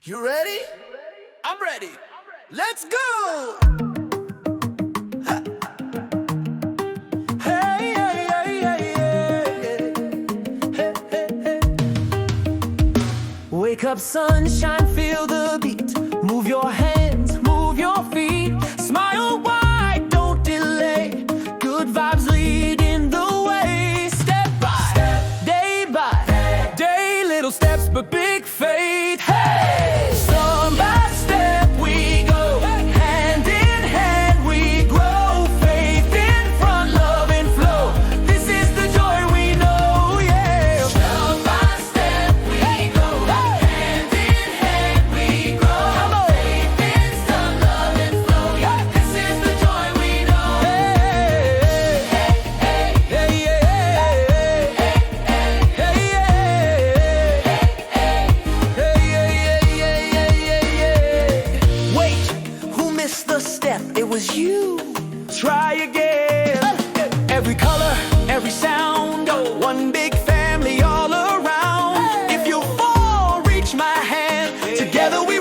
You ready? I'm ready. Let's go! Hey, hey, hey, hey, hey. Hey, hey, hey. Wake up, sunshine, feel the beat. Move your hands, move your feet. Smile wide, don't delay. Good vibes leading the way. Step by step, day by day. Little steps, but big faith. Hey! Step by step we go. Hand in hand we grow. Faith in front, love and flow. This is the joy we know, yeah. Step by step we go. Hand in hand we grow. Faith in some love and flow. Yeah. This is the joy we know. Hey, hey, hey, hey, hey, hey, hey, Wait, who missed the step? It was you. Try again. Every color, every sound, one big family all around. If you fall, reach my hand. Together we